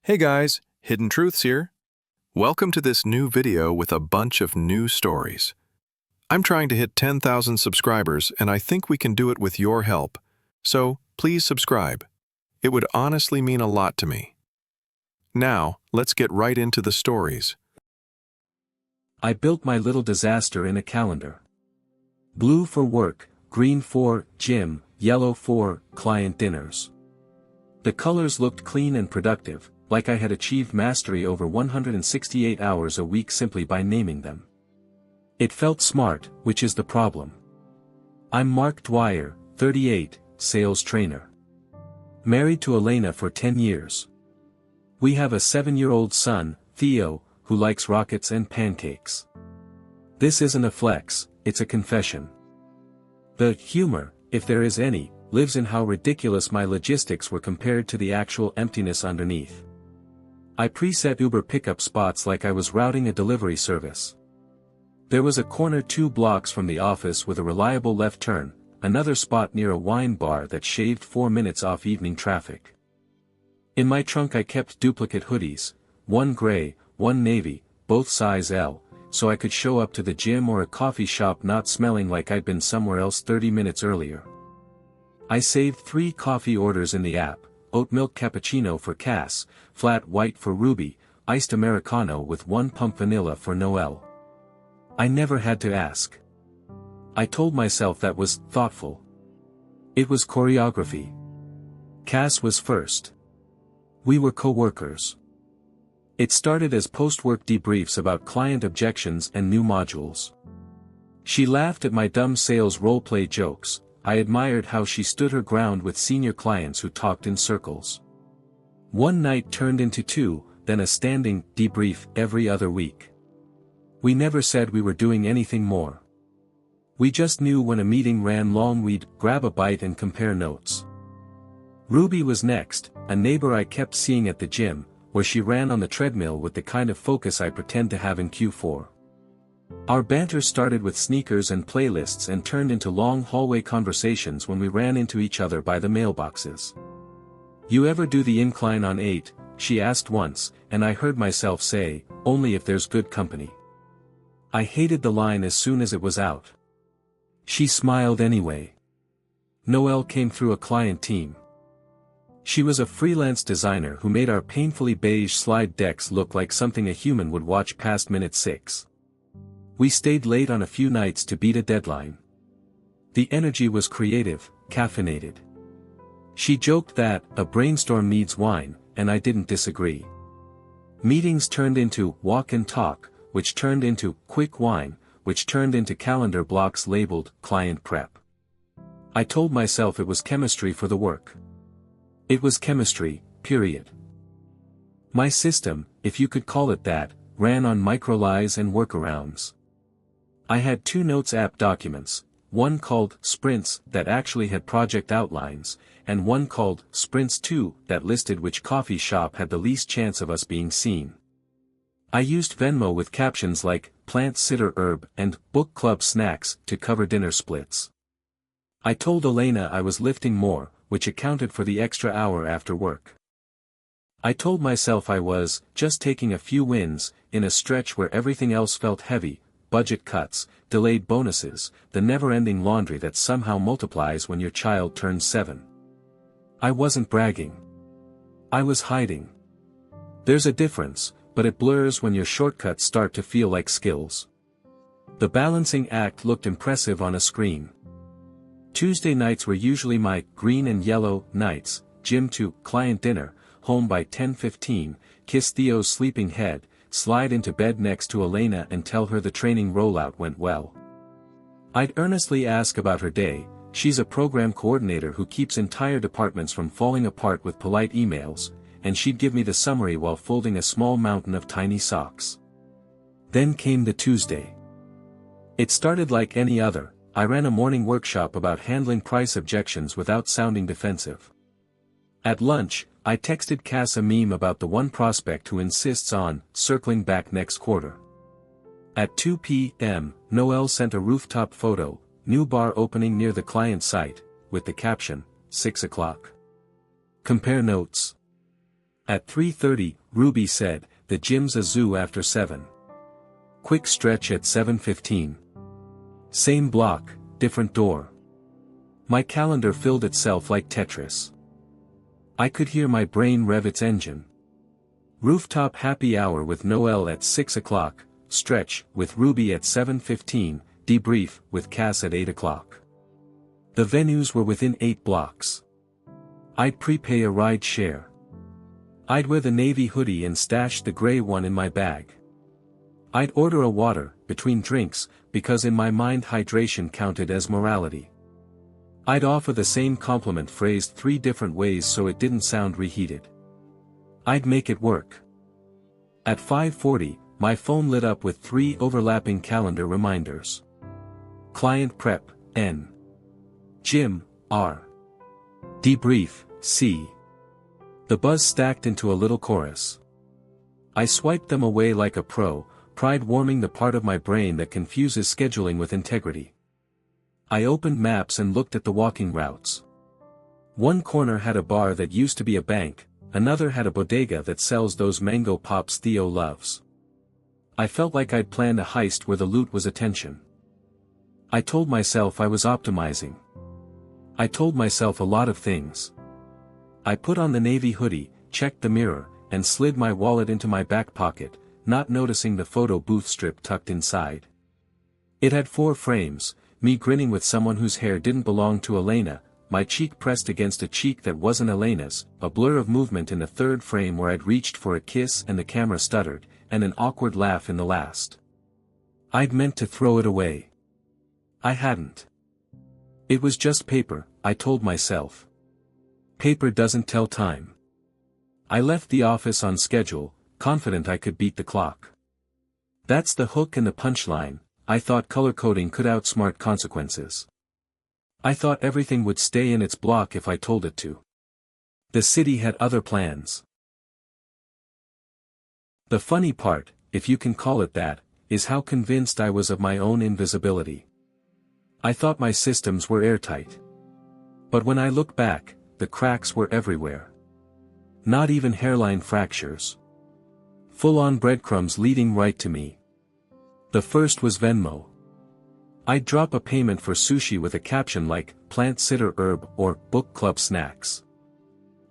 Hey guys, Hidden Truths here. Welcome to this new video with a bunch of new stories. I'm trying to hit 10,000 subscribers and I think we can do it with your help. So please subscribe. It would honestly mean a lot to me. Now, let's get right into the stories. I built my little disaster in a calendar. Blue for work, green for gym, yellow for client dinners. The colors looked clean and productive, like I had achieved mastery over 168 hours a week simply by naming them. It felt smart, which is the problem. I'm Mark Dwyer, 38, sales trainer. Married to Elena for 10 years. We have a 7-year-old son, Theo, who likes rockets and pancakes. This isn't a flex, it's a confession. The humor, if there is any, lives in how ridiculous my logistics were compared to the actual emptiness underneath. I preset Uber pickup spots like I was routing a delivery service. There was a corner 2 blocks from the office with a reliable left turn, another spot near a wine bar that shaved 4 minutes off evening traffic. In my trunk I kept duplicate hoodies, one gray, one navy, both size L, so I could show up to the gym or a coffee shop not smelling like I'd been somewhere else 30 minutes earlier. I saved 3 coffee orders in the app: oat milk cappuccino for Cass, flat white for Ruby, iced Americano with 1 pump vanilla for Noel. I never had to ask. I told myself that was thoughtful. It was choreography. Cass was first. We were co-workers. It started as post-work debriefs about client objections and new modules. She laughed at my dumb sales role-play jokes. I admired how she stood her ground with senior clients who talked in circles. One night turned into 2, then a standing debrief every other week. We never said we were doing anything more. We just knew when a meeting ran long we'd grab a bite and compare notes. Ruby was next, a neighbor I kept seeing at the gym, where she ran on the treadmill with the kind of focus I pretend to have in Q4. Our banter started with sneakers and playlists and turned into long hallway conversations when we ran into each other by the mailboxes. "You ever do the incline on 8, she asked once, and I heard myself say, "Only if there's good company." I hated the line as soon as it was out. She smiled anyway. Noelle came through a client team. She was a freelance designer who made our painfully beige slide decks look like something a human would watch past minute 6. We stayed late on a few nights to beat a deadline. The energy was creative, caffeinated. She joked that a brainstorm needs wine, and I didn't disagree. Meetings turned into walk and talk, which turned into quick wine, which turned into calendar blocks labeled client prep. I told myself it was chemistry for the work. It was chemistry, period. My system, if you could call it that, ran on micro-lies and workarounds. I had 2 Notes app documents, one called Sprints that actually had project outlines, and one called Sprints 2 that listed which coffee shop had the least chance of us being seen. I used Venmo with captions like Plant Sitter Herb and Book Club Snacks to cover dinner splits. I told Elena I was lifting more, which accounted for the extra hour after work. I told myself I was just taking a few wins, in a stretch where everything else felt heavy: budget cuts, delayed bonuses, the never-ending laundry that somehow multiplies when your child turns 7. I wasn't bragging. I was hiding. There's a difference, but it blurs when your shortcuts start to feel like skills. The balancing act looked impressive on a screen. Tuesday nights were usually my green and yellow nights: gym to client dinner, home by 10:15, kiss Theo's sleeping head, slide into bed next to Elena and tell her the training rollout went well. I'd earnestly ask about her day. She's a program coordinator who keeps entire departments from falling apart with polite emails, and she'd give me the summary while folding a small mountain of tiny socks. Then came the Tuesday. It started like any other. I ran a morning workshop about handling price objections without sounding defensive. At lunch, I texted Cass a meme about the one prospect who insists on circling back next quarter. At 2 p.m., Noelle sent a rooftop photo, new bar opening near the client site, with the caption, 6 o'clock. Compare notes. At 3:30, Ruby said, the gym's a zoo after 7. Quick stretch at 7:15. Same block, different door. My calendar filled itself like Tetris. I could hear my brain rev its engine. Rooftop happy hour with Noel at 6 o'clock, stretch with Ruby at 7:15, debrief with Cass at 8 o'clock. The venues were within 8 blocks. I'd prepay a ride share. I'd wear the navy hoodie and stash the gray one in my bag. I'd order a water, between drinks, because in my mind hydration counted as morality. I'd offer the same compliment phrased 3 different ways so it didn't sound reheated. I'd make it work. At 5:40, my phone lit up with 3 overlapping calendar reminders. Client prep, N. Gym, R. Debrief, C. The buzz stacked into a little chorus. I swiped them away like a pro, pride warming the part of my brain that confuses scheduling with integrity. I opened maps and looked at the walking routes. One corner had a bar that used to be a bank, another had a bodega that sells those mango pops Theo loves. I felt like I'd planned a heist where the loot was attention. I told myself I was optimizing. I told myself a lot of things. I put on the navy hoodie, checked the mirror, and slid my wallet into my back pocket, not noticing the photo booth strip tucked inside. It had 4 frames, me grinning with someone whose hair didn't belong to Elena, my cheek pressed against a cheek that wasn't Elena's, a blur of movement in the 3rd frame where I'd reached for a kiss and the camera stuttered, and an awkward laugh in the last. I'd meant to throw it away. I hadn't. It was just paper, I told myself. Paper doesn't tell time. I left the office on schedule, confident I could beat the clock. That's the hook and the punchline. I thought color coding could outsmart consequences. I thought everything would stay in its block if I told it to. The city had other plans. The funny part, if you can call it that, is how convinced I was of my own invisibility. I thought my systems were airtight. But when I look back, the cracks were everywhere. Not even hairline fractures. Full-on breadcrumbs leading right to me. The first was Venmo. I'd drop a payment for sushi with a caption like, plant sitter herb or book club snacks.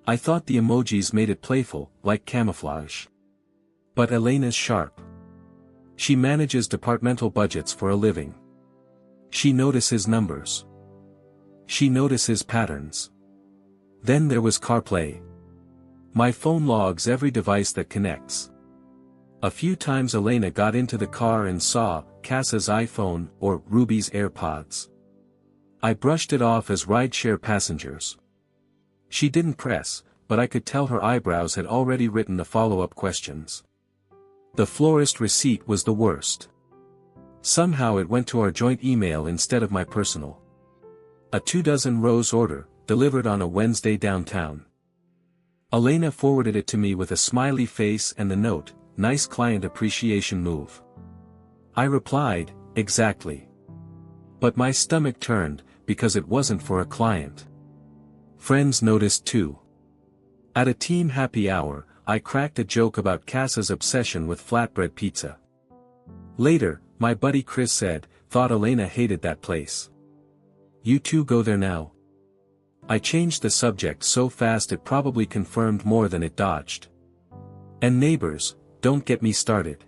I thought the emojis made it playful, like camouflage. But Elena's sharp. She manages departmental budgets for a living. She notices numbers. She notices patterns. Then there was CarPlay. My phone logs every device that connects. A few times Elena got into the car and saw Cass's iPhone or Ruby's AirPods. I brushed it off as rideshare passengers. She didn't press, but I could tell her eyebrows had already written the follow-up questions. The florist receipt was the worst. Somehow it went to our joint email instead of my personal. A 24 rose order, delivered on a Wednesday downtown. Elena forwarded it to me with a smiley face and the note, nice client appreciation move. I replied, exactly. But my stomach turned, because it wasn't for a client. Friends noticed too. At a team happy hour, I cracked a joke about Cass's obsession with flatbread pizza. Later, my buddy Chris said, thought Elena hated that place. You two go there now? I changed the subject so fast it probably confirmed more than it dodged. And neighbors, don't get me started.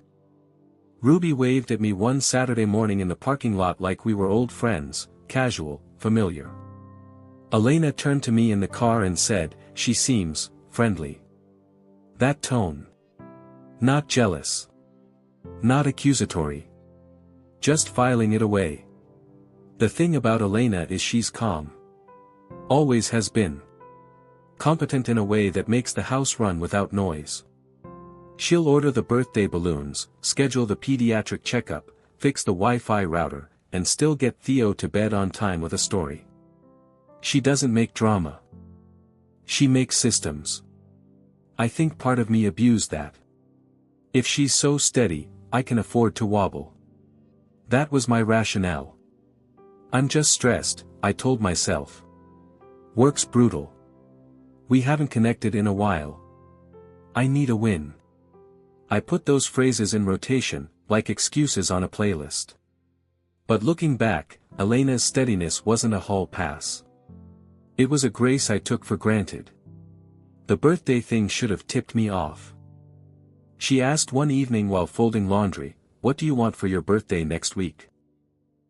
Ruby waved at me one Saturday morning in the parking lot like we were old friends, casual, familiar. Elena turned to me in the car and said, she seems friendly. That tone. Not jealous. Not accusatory. Just filing it away. The thing about Elena is she's calm. Always has been. Competent in a way that makes the house run without noise. She'll order the birthday balloons, schedule the pediatric checkup, fix the Wi-Fi router, and still get Theo to bed on time with a story. She doesn't make drama. She makes systems. I think part of me abused that. If she's so steady, I can afford to wobble. That was my rationale. I'm just stressed, I told myself. Work's brutal. We haven't connected in a while. I need a win. I put those phrases in rotation, like excuses on a playlist. But looking back, Elena's steadiness wasn't a hall pass. It was a grace I took for granted. The birthday thing should have tipped me off. She asked one evening while folding laundry, "What do you want for your birthday next week?"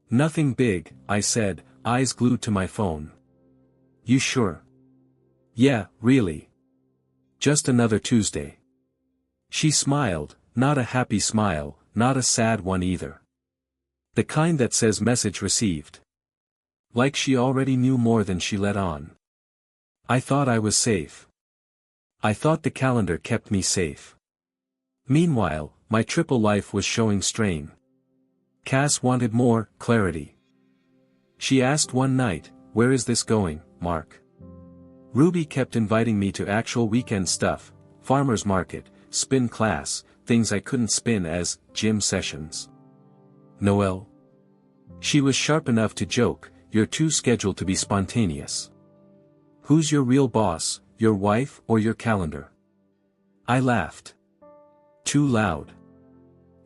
"Nothing big," I said, eyes glued to my phone. "You sure?" "Yeah, really. Just another Tuesday." She smiled, not a happy smile, not a sad one either. The kind that says message received. Like she already knew more than she let on. I thought I was safe. I thought the calendar kept me safe. Meanwhile, my triple life was showing strain. Cass wanted more clarity. She asked one night, "Where is this going, Mark?" Ruby kept inviting me to actual weekend stuff, farmer's market, spin class, things I couldn't spin as gym sessions. Noelle? She was sharp enough to joke, "You're too scheduled to be spontaneous. Who's your real boss, your wife or your calendar?" I laughed. Too loud.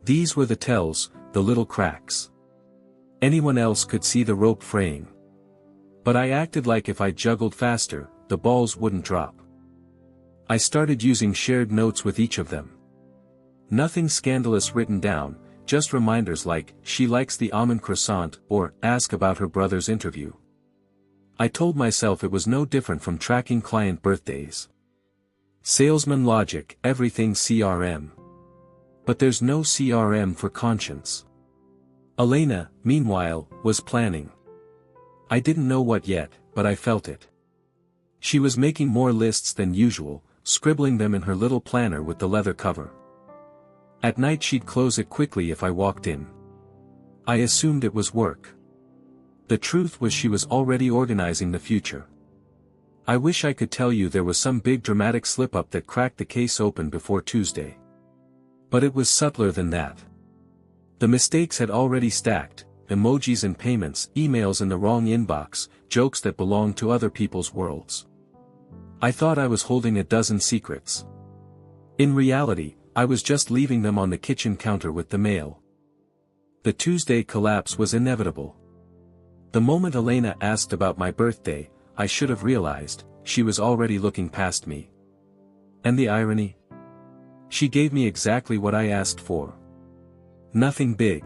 These were the tells, the little cracks. Anyone else could see the rope fraying. But I acted like if I juggled faster, the balls wouldn't drop. I started using shared notes with each of them. Nothing scandalous written down, just reminders like, "She likes the almond croissant," or "Ask about her brother's interview." I told myself it was no different from tracking client birthdays. Salesman logic, everything CRM. But there's no CRM for conscience. Elena, meanwhile, was planning. I didn't know what yet, but I felt it. She was making more lists than usual, scribbling them in her little planner with the leather cover. At night she'd close it quickly if I walked in. I assumed it was work. The truth was she was already organizing the future. I wish I could tell you there was some big dramatic slip-up that cracked the case open before Tuesday. But it was subtler than that. The mistakes had already stacked, emojis and payments, emails in the wrong inbox, jokes that belonged to other people's worlds. I thought I was holding a dozen secrets. In reality, I was just leaving them on the kitchen counter with the mail. The Tuesday collapse was inevitable. The moment Elena asked about my birthday, I should have realized, she was already looking past me. And the irony? She gave me exactly what I asked for. Nothing big.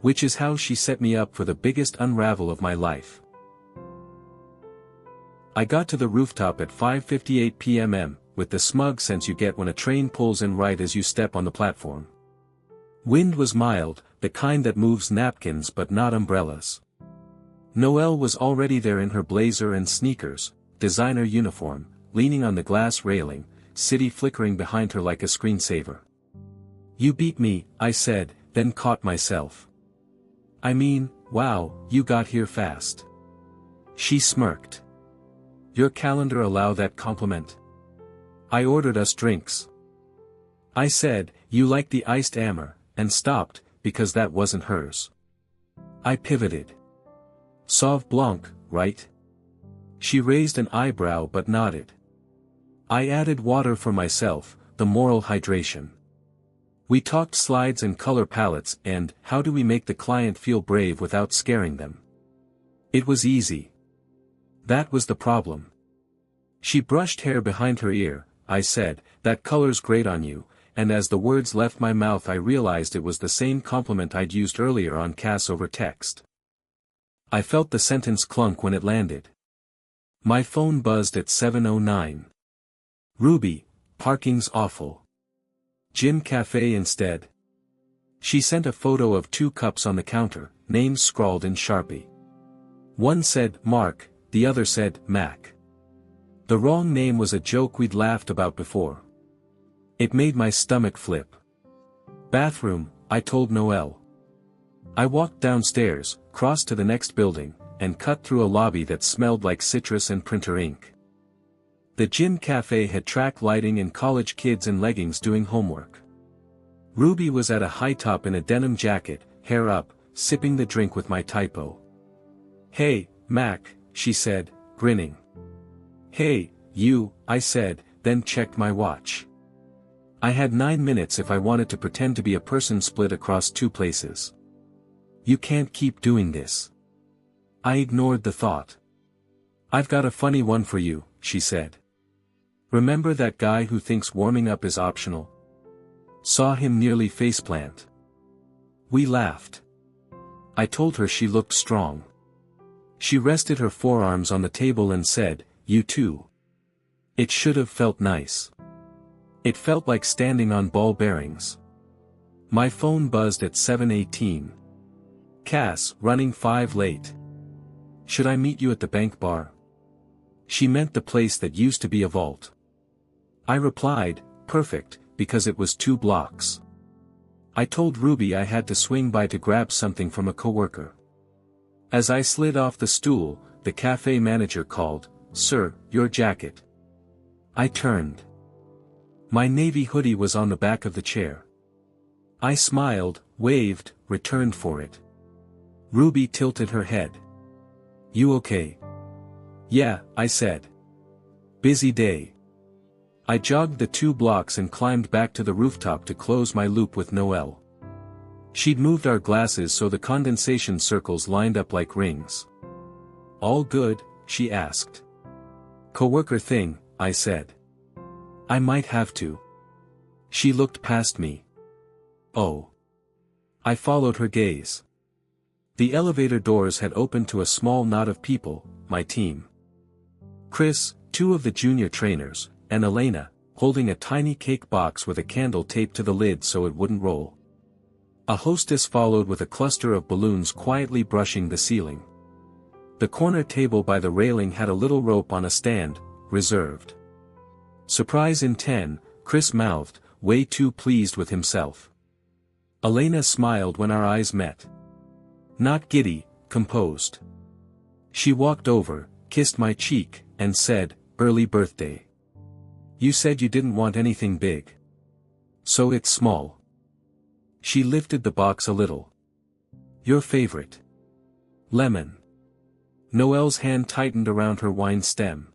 Which is how she set me up for the biggest unravel of my life. I got to the rooftop at 5:58 p.m. with the smug sense you get when a train pulls in right as you step on the platform. Wind was mild, the kind that moves napkins but not umbrellas. Noelle was already there in her blazer and sneakers, designer uniform, leaning on the glass railing, city flickering behind her like a screensaver. "You beat me," I said, then caught myself. "I mean, wow, you got here fast." She smirked. "Your calendar allow that compliment?" "I ordered us drinks." I said, "You like the iced amber," and stopped, because that wasn't hers. I pivoted. "Sauv Blanc, right?" She raised an eyebrow but nodded. I added water for myself, the moral hydration. We talked slides and color palettes and how do we make the client feel brave without scaring them. It was easy. That was the problem. She brushed hair behind her ear. I said, "That color's great on you," and as the words left my mouth I realized it was the same compliment I'd used earlier on Cass over text. I felt the sentence clunk when it landed. My phone buzzed at 7:09. "Ruby, parking's awful. Gym Cafe instead." She sent a photo of 2 cups on the counter, names scrawled in Sharpie. One said Mark, the other said Mac. The wrong name was a joke we'd laughed about before. It made my stomach flip. "Bathroom," I told Noelle. I walked downstairs, crossed to the next building, and cut through a lobby that smelled like citrus and printer ink. The gym cafe had track lighting and college kids in leggings doing homework. Ruby was at a high top in a denim jacket, hair up, sipping the drink with my typo. "Hey, Mac," she said, grinning. "Hey, you," I said, then checked my watch. I had 9 minutes if I wanted to pretend to be a person split across 2 places. You can't keep doing this. I ignored the thought. I've got a funny one for you, she said. Remember that guy who thinks warming up is optional? Saw him nearly faceplant. We laughed. I told her she looked strong. She rested her forearms on the table and said, "You too." It should have felt nice. It felt like standing on ball bearings. My phone buzzed at 7:18. Cass, running 5 late. Should I meet you at the bank bar? She meant the place that used to be a vault. I replied, perfect, because it was 2 blocks. I told Ruby I had to swing by to grab something from a coworker. As I slid off the stool, the cafe manager called, "Sir, your jacket." I turned. My navy hoodie was on the back of the chair. I smiled, waved, returned for it. Ruby tilted her head. "You okay?" "Yeah," I said. "Busy day." I jogged the 2 blocks and climbed back to the rooftop to close my loop with Noelle. She'd moved our glasses so the condensation circles lined up like rings. "All good?" she asked. "Coworker thing," I said. "I might have to." She looked past me. "Oh." I followed her gaze. The elevator doors had opened to a small knot of people, my team. Chris, 2 of the junior trainers, and Elena, holding a tiny cake box with a candle taped to the lid so it wouldn't roll. A hostess followed with a cluster of balloons quietly brushing the ceiling. The corner table by the railing had a little rope on a stand, reserved. "Surprise in 10, Chris mouthed, way too pleased with himself. Elena smiled when our eyes met. Not giddy, composed. She walked over, kissed my cheek, and said, "Early birthday. You said you didn't want anything big. So it's small." She lifted the box a little. "Your favorite." "Lemon." Noelle's hand tightened around her wine stem.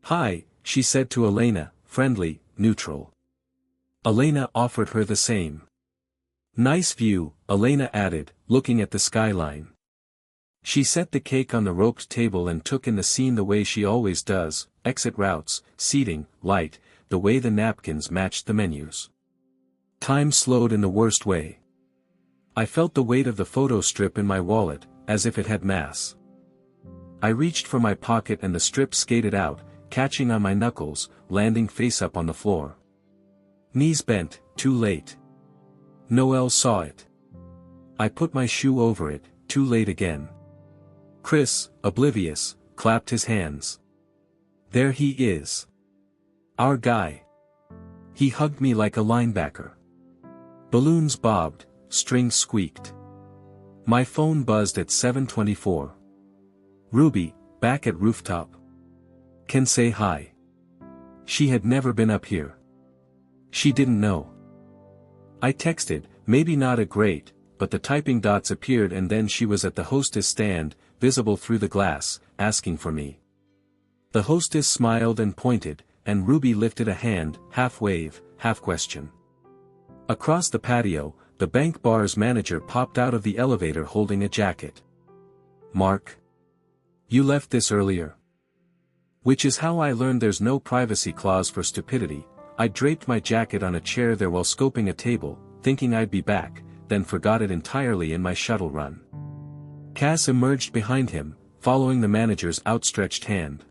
"Hi," she said to Elena, friendly, neutral. Elena offered her the same. "Nice view," Elena added, looking at the skyline. She set the cake on the roped table and took in the scene the way she always does, exit routes, seating, light, the way the napkins matched the menus. Time slowed in the worst way. I felt the weight of the photo strip in my wallet, as if it had mass. I reached for my pocket and the strip skated out, catching on my knuckles, landing face up on the floor. Knees bent, too late. Noelle saw it. I put my shoe over it, too late again. Chris, oblivious, clapped his hands. There he is. Our guy. He hugged me like a linebacker. Balloons bobbed, strings squeaked. My phone buzzed at 7:24. Ruby, back at rooftop. Can say hi. She had never been up here. She didn't know. I texted, maybe not a great, but the typing dots appeared and then she was at the hostess stand, visible through the glass, asking for me. The hostess smiled and pointed, and Ruby lifted a hand, half wave, half question. Across the patio, the bank bar's manager popped out of the elevator holding a jacket. "Mark. You left this earlier." Which is how I learned there's no privacy clause for stupidity. I draped my jacket on a chair there while scoping a table, thinking I'd be back, then forgot it entirely in my shuttle run. Cass emerged behind him, following the manager's outstretched hand.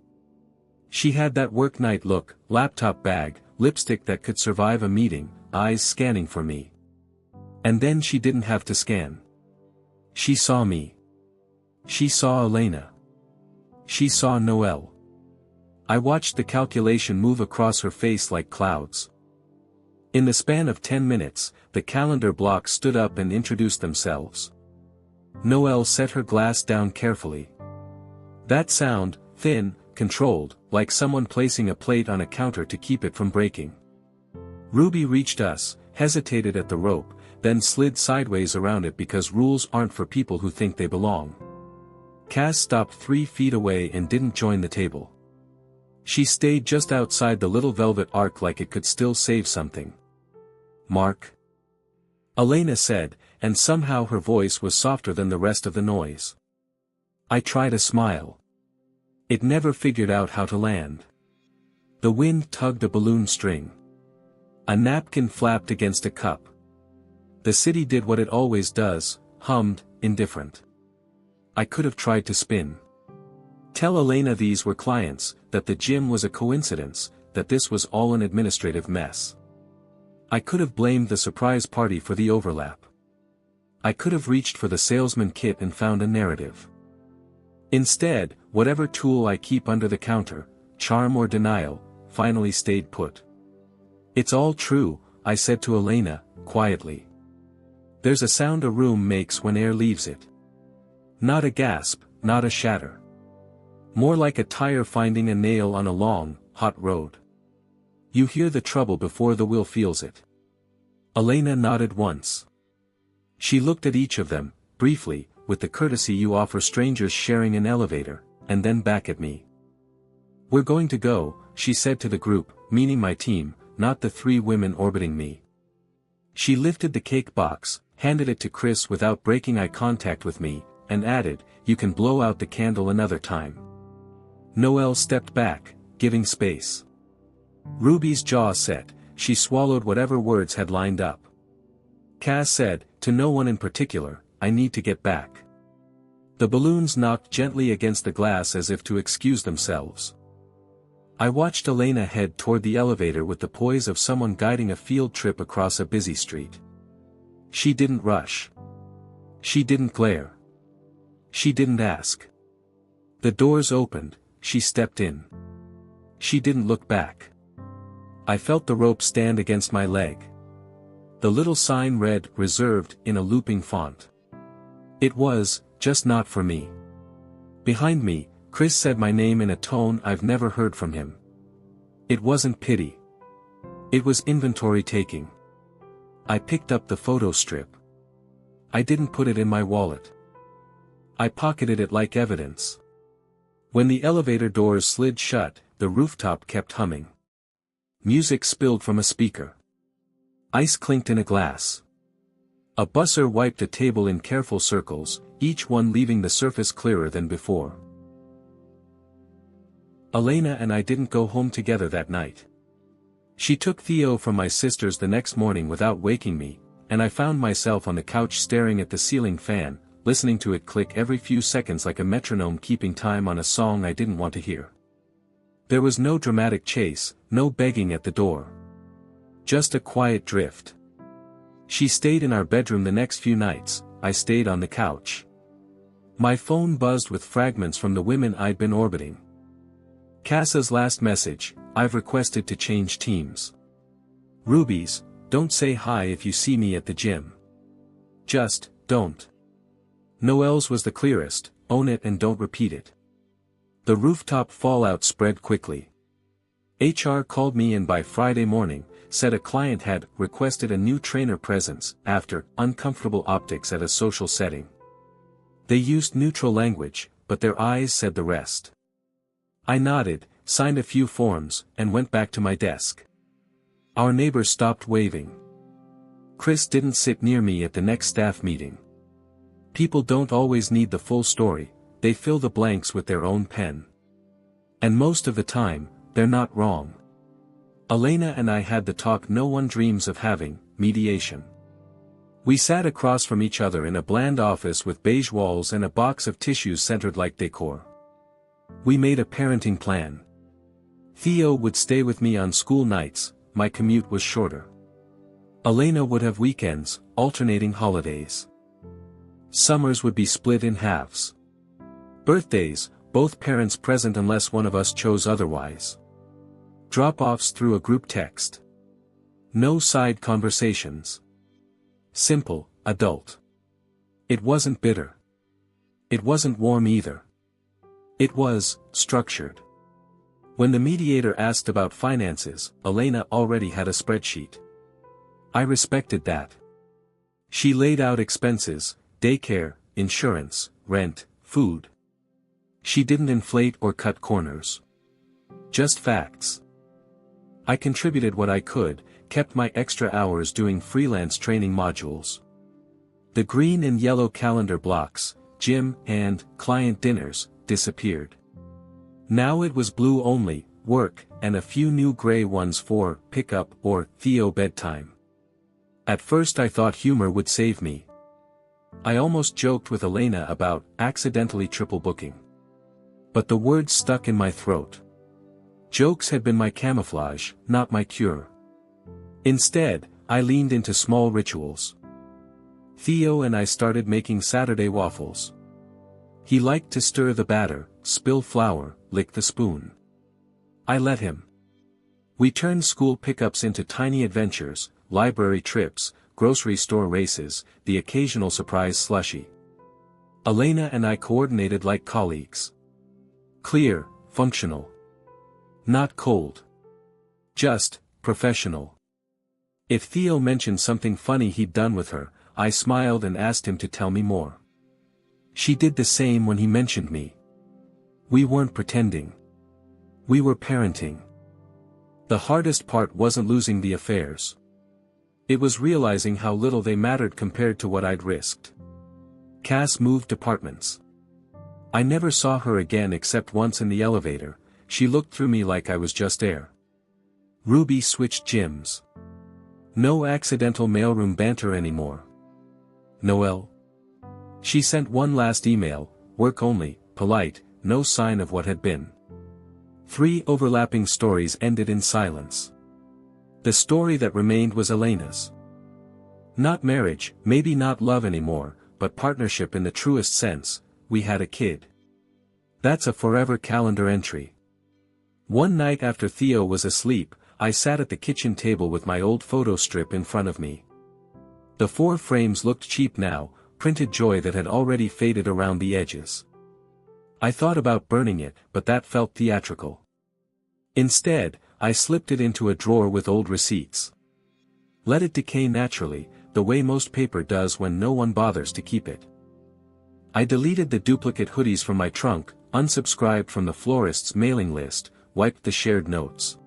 She had that work night look, laptop bag, lipstick that could survive a meeting, eyes scanning for me. And then she didn't have to scan. She saw me. She saw Elena. She saw Noelle. I watched the calculation move across her face like clouds. In the span of 10 minutes, the calendar blocks stood up and introduced themselves. Noelle set her glass down carefully. That sound, thin, controlled, like someone placing a plate on a counter to keep it from breaking. Ruby reached us, hesitated at the rope, then slid sideways around it because rules aren't for people who think they belong. Cass stopped 3 feet away and didn't join the table. She stayed just outside the little velvet arc like it could still save something. Mark?" Elena said, and somehow her voice was softer than the rest of the noise. I tried a smile. It never figured out how to land. The wind tugged a balloon string. A napkin flapped against a cup. The city did what it always does, hummed, indifferent. I could have tried to spin. Tell Elena these were clients, that the gym was a coincidence, that this was all an administrative mess. I could have blamed the surprise party for the overlap. I could have reached for the salesman kit and found a narrative. Instead, whatever tool I keep under the counter, charm or denial, finally stayed put. "It's all true," I said to Elena, quietly. "There's a sound a room makes when air leaves it. Not a gasp, not a shatter. More like a tire finding a nail on a long, hot road. You hear the trouble before the wheel feels it." Elena nodded once. She looked at each of them, briefly, with the courtesy you offer strangers sharing an elevator, and then back at me. "We're going to go," she said to the group, meaning my team, not the 3 women orbiting me. She lifted the cake box, handed it to Chris without breaking eye contact with me, and added, "You can blow out the candle another time." Noelle stepped back, giving space. Ruby's jaw set, she swallowed whatever words had lined up. Cass said, to no one in particular, "I need to get back." The balloons knocked gently against the glass as if to excuse themselves. I watched Elena head toward the elevator with the poise of someone guiding a field trip across a busy street. She didn't rush. She didn't glare. She didn't ask. The doors opened, she stepped in. She didn't look back. I felt the rope stand against my leg. The little sign read, "Reserved," in a looping font. It was, just not for me. Behind me, Chris said my name in a tone I've never heard from him. It wasn't pity. It was inventory taking. I picked up the photo strip. I didn't put it in my wallet. I pocketed it like evidence. When the elevator doors slid shut, the rooftop kept humming. Music spilled from a speaker. Ice clinked in a glass. A busser wiped a table in careful circles, each one leaving the surface clearer than before. Elena and I didn't go home together that night. She took Theo from my sister's the next morning without waking me, and I found myself on the couch staring at the ceiling fan, listening to it click every few seconds like a metronome keeping time on a song I didn't want to hear. There was no dramatic chase, no begging at the door. Just a quiet drift. She stayed in our bedroom the next few nights, I stayed on the couch. My phone buzzed with fragments from the women I'd been orbiting. Cass's last message, "I've requested to change teams." Ruby's, "Don't say hi if you see me at the gym. Just, don't." Noelle's was the clearest, "Own it and don't repeat it." The rooftop fallout spread quickly. HR called me in by Friday morning, said a client had requested a new trainer presence after uncomfortable optics at a social setting. They used neutral language, but their eyes said the rest. I nodded, signed a few forms, and went back to my desk. Our neighbors stopped waving. Chris didn't sit near me at the next staff meeting. People don't always need the full story, they fill the blanks with their own pen. And most of the time, they're not wrong. Elena and I had the talk no one dreams of having, mediation. We sat across from each other in a bland office with beige walls and a box of tissues centered like decor. We made a parenting plan. Theo would stay with me on school nights, my commute was shorter. Elena would have weekends, alternating holidays. Summers would be split in halves. Birthdays, both parents present unless one of us chose otherwise. Drop-offs through a group text. No side conversations. Simple, adult. It wasn't bitter. It wasn't warm either. It was, structured. When the mediator asked about finances, Elena already had a spreadsheet. I respected that. She laid out expenses, daycare, insurance, rent, food. She didn't inflate or cut corners. Just facts. I contributed what I could, kept my extra hours doing freelance training modules. The green and yellow calendar blocks, gym and client dinners, disappeared. Now it was blue only, work, and a few new gray ones for pickup or Theo bedtime. At first I thought humor would save me. I almost joked with Elena about accidentally triple booking. But the words stuck in my throat. Jokes had been my camouflage, not my cure. Instead, I leaned into small rituals. Theo and I started making Saturday waffles. He liked to stir the batter, spill flour, lick the spoon. I let him. We turned school pickups into tiny adventures, library trips, grocery store races, the occasional surprise slushie. Elena and I coordinated like colleagues. Clear, functional. Not cold. Just, professional. If Theo mentioned something funny he'd done with her, I smiled and asked him to tell me more. She did the same when he mentioned me. We weren't pretending. We were parenting. The hardest part wasn't losing the affairs. It was realizing how little they mattered compared to what I'd risked. Cass moved departments. I never saw her again except once in the elevator. She looked through me like I was just air. Ruby switched gyms. No accidental mailroom banter anymore. Noelle. She sent one last email, work only, polite, no sign of what had been. 3 overlapping stories ended in silence. The story that remained was Elena's. Not marriage, maybe not love anymore, but partnership in the truest sense. We had a kid. That's a forever calendar entry. One night after Theo was asleep, I sat at the kitchen table with my old photo strip in front of me. The 4 frames looked cheap now, printed joy that had already faded around the edges. I thought about burning it, but that felt theatrical. Instead, I slipped it into a drawer with old receipts. Let it decay naturally, the way most paper does when no one bothers to keep it. I deleted the duplicate hoodies from my trunk, unsubscribed from the florist's mailing list, wiped the shared notes.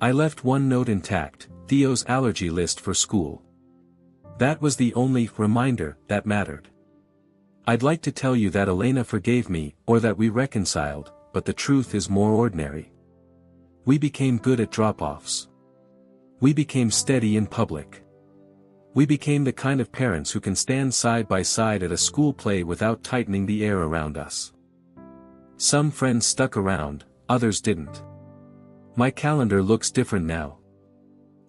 I left one note intact, Theo's allergy list for school. That was the only reminder that mattered. I'd like to tell you that Elena forgave me, or that we reconciled, but the truth is more ordinary. We became good at drop-offs. We became steady in public. We became the kind of parents who can stand side by side at a school play without tightening the air around us. Some friends stuck around, others didn't. My calendar looks different now.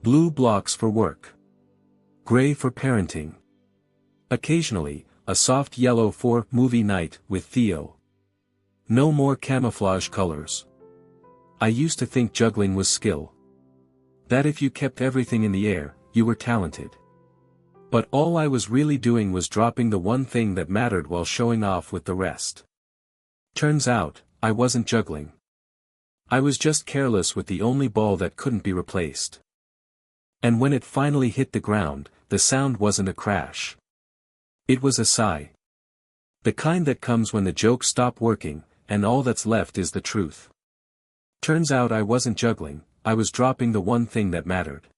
Blue blocks for work. Gray for parenting. Occasionally, a soft yellow for movie night with Theo. No more camouflage colors. I used to think juggling was skill. That if you kept everything in the air, you were talented. But all I was really doing was dropping the one thing that mattered while showing off with the rest. Turns out, I wasn't juggling. I was just careless with the only ball that couldn't be replaced. And when it finally hit the ground, the sound wasn't a crash. It was a sigh. The kind that comes when the jokes stop working, and all that's left is the truth. Turns out I wasn't juggling, I was dropping the one thing that mattered.